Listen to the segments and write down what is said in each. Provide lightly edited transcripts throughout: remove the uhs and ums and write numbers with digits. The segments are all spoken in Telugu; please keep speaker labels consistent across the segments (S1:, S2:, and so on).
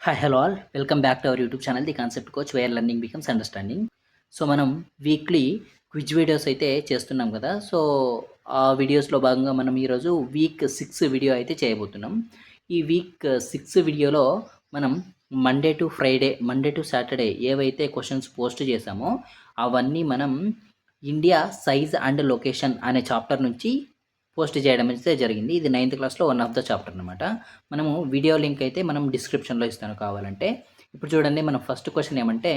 S1: Hi hello all welcome back to our YouTube channel the concept coach where learning becomes understanding. So మనం వీక్లీ క్విజ్ వీడియోస్ అయితే చేస్తున్నాం కదా. సో ఆ వీడియోస్లో భాగంగా మనం ఈరోజు వీక్ 6 వీడియో అయితే చేయబోతున్నాం. ఈ వీక్ 6 వీడియోలో మనం మండే టు సాటర్డే ఏవైతే క్వశ్చన్స్ పోస్ట్ చేశామో అవన్నీ మనం ఇండియా సైజ్ అండ్ లొకేషన్ అనే చాప్టర్ నుంచి పోస్ట్ చేయడం అయితే జరిగింది. ఇది 9th క్లాస్లో వన్ ఆఫ్ ద చాప్టర్ అనమాట. మనము వీడియో లింక్ అయితే మనం డిస్క్రిప్షన్లో ఇస్తాను కావాలంటే. ఇప్పుడు చూడండి, మనం ఫస్ట్ క్వశ్చన్ ఏమంటే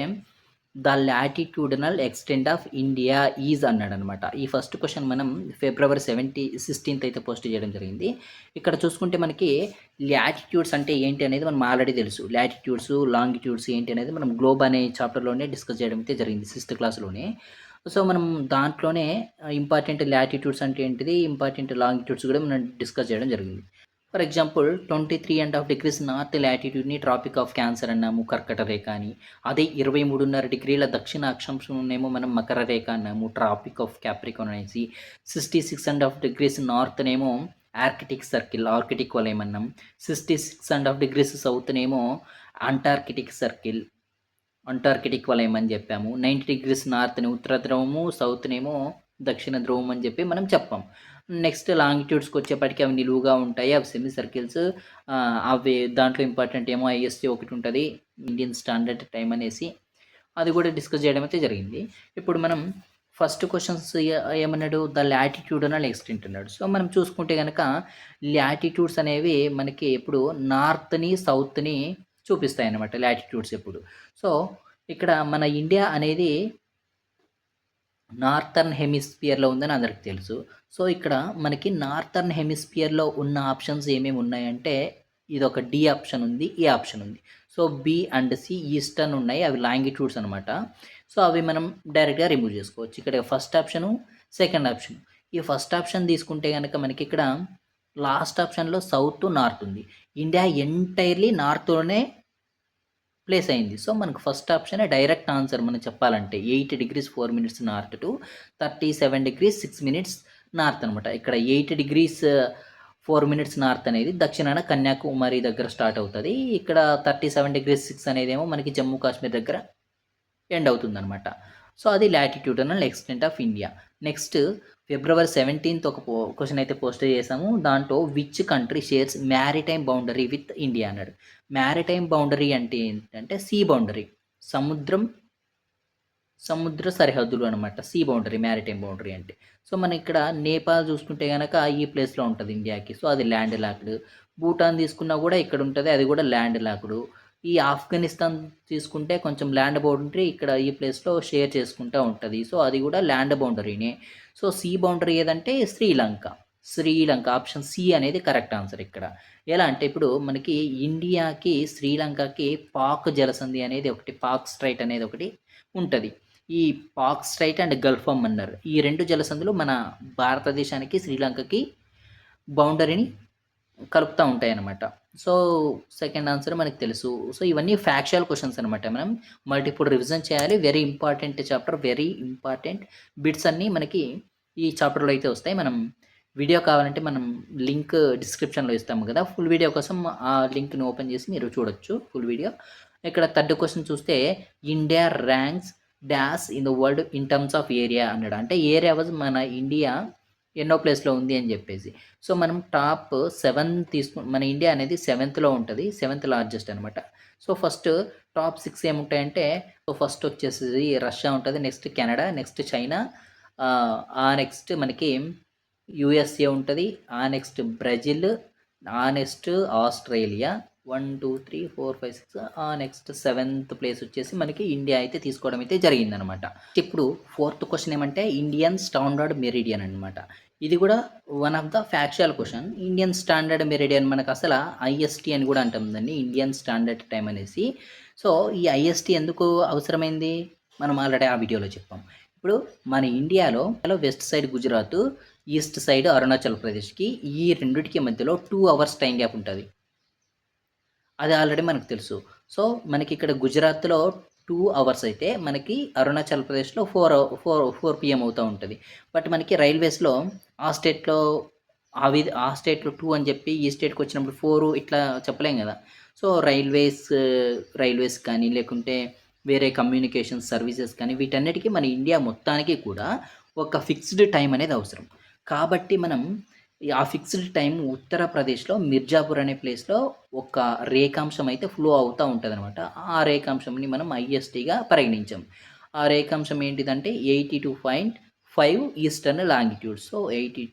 S1: the latitudinal extent of India is అన్నాడనమాట. ఈ ఫస్ట్ క్వశ్చన్ మనం ఫిబ్రవరి 16th అయితే పోస్ట్ చేయడం జరిగింది. ఇక్కడ చూసుకుంటే మనకి లాటిట్యూడ్స్ అంటే ఏంటి అనేది మనం ఆల్రెడీ తెలుసు. లాటిట్యూడ్స్ లాంగిట్యూడ్స్ ఏంటి అనేది మనం గ్లోబ్ అనే చాప్టర్లోనే డిస్కస్ చేయడం అయితే జరిగింది 6th క్లాస్లోనే. సో మనం దాంట్లోనే ఇంపార్టెంట్ లాటిట్యూడ్స్ అంటే ఏంటిది, ఇంపార్టెంట్ లాంగిట్యూడ్స్ కూడా మనం డిస్కస్ చేయడం జరిగింది. ఫర్ ఎగ్జాంపుల్ 23.5 నార్త్ లాటిట్యూడ్ని ట్రాపిక్ ఆఫ్ క్యాన్సర్ అన్నాము, కర్కట రేఖ అని. అదే 23.5 దక్షిణ అక్షాంశంనేమో మనం మకర రేఖ అన్నాము, ట్రాపిక్ ఆఫ్ క్యాప్రికాన్ అనేసి. 66.5 నార్త్నేమో ఆర్కిటిక్ వలయం అన్నాం. 66.5 సౌత్నేమో అంటార్కిటిక్ వలయం అని చెప్పాము. 90 నార్త్ని ఉత్తర ధ్రువము, సౌత్నేమో దక్షిణ ధ్రువం అని చెప్పి మనం చెప్పాం. నెక్స్ట్ లాంగిట్యూడ్స్కి వచ్చేప్పటికి అవి నిలువుగా ఉంటాయి, అవి సెమీ సర్కిల్స్. అవి దాంట్లో ఇంపార్టెంట్ ఏమో ఐఎస్టీ ఒకటి ఉంటుంది, ఇండియన్ స్టాండర్డ్ టైం అనేసి. అది కూడా డిస్కస్ చేయడం అయితే జరిగింది. ఇప్పుడు మనం ఫస్ట్ క్వశ్చన్స్ ఏమన్నాడు, ద లాటిట్యూడనల్ ఎక్స్టెంట్ అన్నాడు. సో మనం చూసుకుంటే కనుక లాటిట్యూడ్స్ అనేవి మనకి ఎప్పుడు నార్త్ని సౌత్ని చూపిస్తాయి అన్నమాట, లాటిట్యూడ్స్ ఎప్పుడు. సో ఇక్కడ మన ఇండియా అనేది నార్థర్న్ హెమిస్ఫియర్లో ఉందని అందరికి తెలుసు. సో ఇక్కడ మనకి నార్థర్న్ హెమిస్ఫియర్లో ఉన్న ఆప్షన్స్ ఏమేమి ఉన్నాయంటే ఇదొక డి ఆప్షన్ ఉంది, ఏ ఆప్షన్ ఉంది. So B and C eastern ఉన్నాయి, అవి లాంగిట్యూడ్స్ అనమాట. సో అవి మనం డైరెక్ట్గా రిమూవ్ చేసుకోవచ్చు. ఇక్కడ ఫస్ట్ ఆప్షను, సెకండ్ ఆప్షన్. ఈ ఫస్ట్ ఆప్షన్ తీసుకుంటే కనుక మనకి ఇక్కడ లాస్ట్ ఆప్షన్లో సౌత్ నార్త్ ఉంది. ఇండియా ఎంటైర్లీ నార్త్లోనే ప్లేస్ అయింది. సో మనకు ఫస్ట్ ఆప్షన్ డైరెక్ట్ ఆన్సర్ మనం చెప్పాలంటే. 8 degrees 4 minutes north to 37 degrees 6 minutes north అనమాట. ఇక్కడ 8 degrees 4 minutes నార్త్ అనేది దక్షిణాన కన్యాకుమారి దగ్గర స్టార్ట్ అవుతుంది. ఇక్కడ 37 degrees 6 అనేది ఏమో మనకి జమ్మూ కాశ్మీర్ దగ్గర ఎండ్ అవుతుందన్నమాట. సో అది latitudinal extent of India. Next ఫిబ్రవరి 17th ఒక క్వశ్చన్ అయితే పోస్ట్ చేసాము. దాంట్లో which country shares maritime boundary with India అన్నాడు. మ్యారిటైమ్ బౌండరీ అంటే ఏంటంటే సీ బౌండరీ, సముద్ర సరిహద్దులు అనమాట. సీ బౌండరీ, మ్యారిటైమ్ బౌండరీ అంటే. సో మనం ఇక్కడ నేపాల్ చూసుకుంటే కనుక ఈ ప్లేస్లో ఉంటుంది ఇండియాకి, సో అది ల్యాండ్ లాక్డ్. భూటాన్ తీసుకున్నా కూడా ఇక్కడ ఉంటుంది, అది కూడా ల్యాండ్ లాక్డ్. ఈ ఆఫ్ఘనిస్తాన్ తీసుకుంటే కొంచెం ల్యాండ్ బౌండరీ ఇక్కడ ఈ ప్లేస్లో షేర్ చేసుకుంటూ ఉంటుంది, సో అది కూడా ల్యాండ్ బౌండరీనే. సో సీ బౌండరీ ఏదంటే శ్రీలంక ఆప్షన్ సి అనేది కరెక్ట్ ఆన్సర్ ఇక్కడ. ఎలా అంటే ఇప్పుడు మనకి ఇండియాకి శ్రీలంకకి పాక్ జలసంధి అనేది ఒకటి, పాక్ స్ట్రైట్ అనేది ఒకటి ఉంటుంది. ఈ పాక్ స్ట్రైట్ అండ్ గల్ఫమ్ అన్నారు, ఈ రెండు జలసంధులు మన భారతదేశానికి శ్రీలంకకి బౌండరీని కలుపుతూ ఉంటాయి అన్నమాట. సో సెకండ్ ఆన్సర్ మనకు తెలుసు. సో ఇవన్నీ ఫ్యాక్చువల్ క్వశ్చన్స్ అనమాట. మనం మల్టిపుల్ రివిజన్ చేయాలి. Very important chapter, very important bits అన్నీ మనకి ఈ చాప్టర్లో అయితే వస్తాయి. మనం వీడియో కావాలంటే మనం లింక్ డిస్క్రిప్షన్లో ఇస్తాము కదా, ఫుల్ వీడియో కోసం ఆ లింక్ని ఓపెన్ చేసి మీరు చూడొచ్చు ఫుల్ వీడియో. ఇక్కడ థర్డ్ క్వశ్చన్ చూస్తే India ranks dash in the world in terms of area అన్నాడు. అంటే ఏరియా వాజ్ మన ఇండియా ఎన్నో ప్లేస్లో ఉంది అని చెప్పేసి. సో మనం టాప్ 7 మన ఇండియా అనేది 7th ఉంటుంది, 7th లార్జెస్ట్ అనమాట. సో ఫస్ట్ టాప్ 6 ఏముంటాయంటే, సో ఫస్ట్ వచ్చేసి రష్యా ఉంటుంది, నెక్స్ట్ కెనడా, నెక్స్ట్ చైనా, ఆ నెక్స్ట్ మనకి యుఎస్ఏ ఉంటుంది, ఆ నెక్స్ట్ బ్రెజిల్, ఆ నెక్స్ట్ ఆస్ట్రేలియా. 1 2 3 4 5 6 ఆ నెక్స్ట్ 7th ప్లేస్ వచ్చేసి మనకి ఇండియా అయితే తీసుకోవడం అయితే జరిగిందనమాట. ఇప్పుడు ఫోర్త్ క్వశ్చన్ ఏమంటే ఇండియన్ స్టాండర్డ్ మెరిడియన్ అనమాట. ఇది కూడా one of the factual question. Indian standard meridian మనకు అసలు ఐఎస్టీ అని కూడా అంటాం దాన్ని, ఇండియన్ స్టాండర్డ్ టైం అనేసి. సో ఈ ఐఎస్టీ ఎందుకు అవసరమైంది మనం ఆల్రెడీ ఆ వీడియోలో చెప్పాం. ఇప్పుడు మన ఇండియాలో west side Gujarat, east side Arunachal ప్రదేశ్కి, ఈ రెండింటికి మధ్యలో 2 hours టైం గ్యాప్ ఉంటుంది. అది ఆల్రెడీ మనకు తెలుసు. సో మనకి ఇక్కడ గుజరాత్లో 2 hours అయితే మనకి అరుణాచల్ ప్రదేశ్లో 4 PM అవుతూ ఉంటుంది. బట్ మనకి రైల్వేస్లో ఆ స్టేట్లో 2 అని చెప్పి ఈ స్టేట్కి వచ్చినప్పుడు 4 ఇట్లా చెప్పలేం కదా. సో రైల్వేస్ కానీ లేకుంటే వేరే కమ్యూనికేషన్ సర్వీసెస్ కానీ వీటన్నిటికీ మన ఇండియా మొత్తానికి కూడా ఒక ఫిక్స్డ్ టైం అనేది అవసరం. కాబట్టి మనం ఆ ఫిక్స్డ్ టైం ఉత్తరప్రదేశ్‌లో మిర్జాపూర్ అనే ప్లేస్‌లో ఒక రేఖాంశం అయితే ఫ్లో అవుతా ఉంటదనమాట. ఆ రేఖాంశంని మనం ఐఎస్‌టీగా పరిగణించాం. ఆ రేఖాంశం ఏంటిదంటే 82.5 eastern longitude. So, 82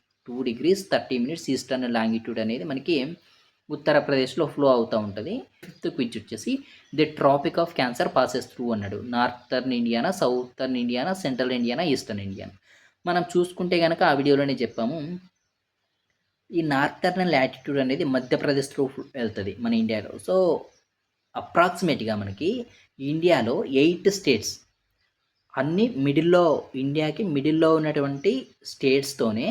S1: degrees 30 minutes eastern longitude అనేది మనకి ఉత్తరప్రదేశ్‌లో ఫ్లో అవుతా ఉంటది. ఫిఫ్త్ క్విజ్ వచ్చేసి the tropic of cancer passes through అన్నాడు. నార్థర్న్ ఇండియానా, సౌతర్న్ ఇండియానా, సెంట్రల్ ఇండియానా, ఈస్టర్న్ ఇండియానా. మనం చూసుకుంటే గనక ఆ వీడియోలోనే చెప్పాము. ఈ నార్థర్న్ లాటిట్యూడ్ అనేది మధ్యప్రదేశ్ త్రూ వెళ్తది మన ఇండియాలో. సో, అప్రాక్సిమేట్‌గా మనకి ఇండియాలో 8 స్టేట్స్ అన్నీ ఇండియాకి మిడిల్‌లో ఉన్నటువంటి స్టేట్స్‌తోనే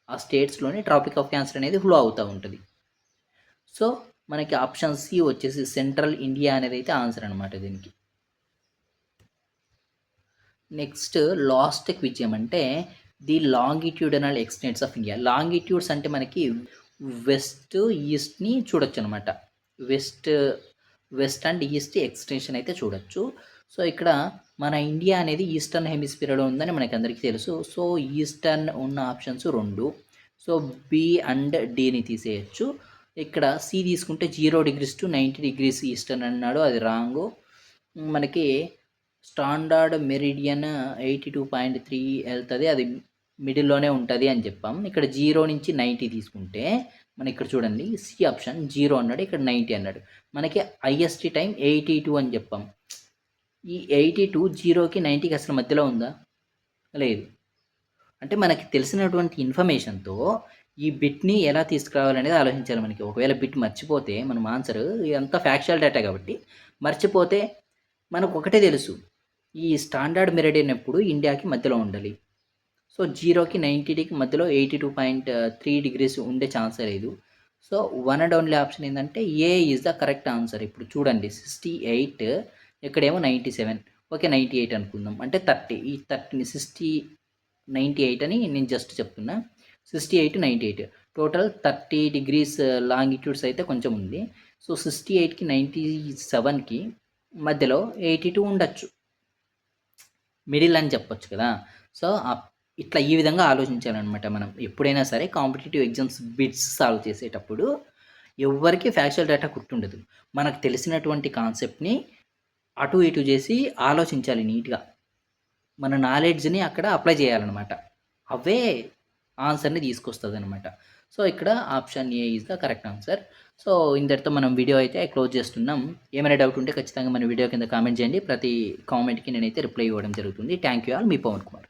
S1: ఆ స్టేట్స్‌లోనే ట్రాపిక్ ఆఫ్ క్యాన్సర్ అనేది ఫ్లో అవుతా ఉంటది. సో, మనకి ఆప్షన్ సి వచ్చేసి సెంట్రల్ ఇండియా అనేదైతే ఆన్సర్ అనమాట దీనికి. నెక్స్ట్ లాస్ట్ క్విజ్ ఏమంటే the longitudinal extents of India. Longitudes అంటే మనకి వెస్ట్, ఈస్ట్‌ని చూడొచ్చనమాట. West west and east extension అయితే చూడొచ్చు. సో, ఇక్కడ మన ఇండియా అనేది ఈస్టర్న్ హెమిస్ఫియర్‌లో ఉందని మనకందరికీ తెలుసు. సో, ఈస్టర్న్ ఉన్న ఆప్షన్స్ 2. సో, బి అండ్ డీని తీసేయొచ్చు. ఇక్కడ సి తీసుకుంటే 0 డిగ్రీస్ టు 90 డిగ్రీస్ ఈస్టర్న్ అన్నాడు. అది రాంగు. మనకి స్టాండర్డ్ మెరిడియన్ 82.3 ఎళ్తది. అది మిడిల్‌లోనే ఉంటది అని చెప్పాం. ఇక్కడ 0 నుంచి 90 తీసుకుంటే ఇక్కడ చూడండి సి ఆప్షన్ 0 అన్నాడు. ఇక్కడ 90 అన్నాడు. మనకి ఐఎస్‌టీ టైం 82 అని చెప్పాం. ఈ 82 0కి 90కి అసలు మధ్యలో ఉందా? లేదు. అంటే మనకి తెలిసినటువంటి ఇన్ఫర్మేషన్‌తో ఈ బిట్‌ని ఎలా తీసుకురావాలనేది ఆలోచించాలి మనకి. ఒకవేళ బిట్ మర్చిపోతే మనం ఆన్సర్ ఇదంతా ఫ్యాక్చువల్ డేటా కాబట్టి మర్చిపోతే మనకొకటే తెలుసు. ఈ స్టాండర్డ్ మెరిడియన్ ఎప్పుడు ఇండియాకి మధ్యలో ఉండాలి. సో, 0కి 90కి మధ్యలో 82.3 డిగ్రీస్ ఉండే ఛాన్సే లేదు. So, one and only option ఏందంటే ఏ ఈజ్ ద కరెక్ట్ ఆన్సర్. ఇప్పుడు చూడండి 68 ఇక్కడేమో 97 ఓకే 98 అనుకుందాం. అంటే 30 ఈ 30ని 98 అని నేను జస్ట్ చెప్తున్నా. 68, 98 టోటల్ 30 డిగ్రీస్ లాంగిట్యూడ్స్ అయితే కొంచెం ఉంది. సో, 68కి 97కి మధ్యలో 82 ఉండొచ్చు. మిడిల్ అని చెప్పొచ్చు కదా! సో, ఇట్లా ఈ విధంగా ఆలోచించాలనమాట మనం. ఎప్పుడైనా సరే కాంపిటీటివ్ ఎగ్జామ్స్ బిట్స్ సాల్వ్ చేసేటప్పుడు ఎవ్వరికీ ఫ్యాక్చువల్ డేటా గుర్తుండదు. మనకు తెలిసినటువంటి కాన్సెప్ట్‌ని అటు ఇటు చేసి ఆలోచించాలి నీట్‌గా. మన నాలెడ్జ్‌ని అక్కడ అప్లై చేయాలనమాట. అవే ఆన్సర్‌ని తీసుకొస్తదనమాట. సో, ఇక్కడ option A is the correct answer. So, ఇంతటితో మనం వీడియో అయితే క్లోజ్ చేస్తున్నాం. ఏమైనా డౌట్ ఉంటే ఖచ్చితంగా మన వీడియో కింద కామెంట్ చేయండి. ప్రతి కామెంట్‌కి నేనైతే రిప్లై ఇవ్వడం జరుగుతుంది. Thank you all. మీ పవన్ కుమార్.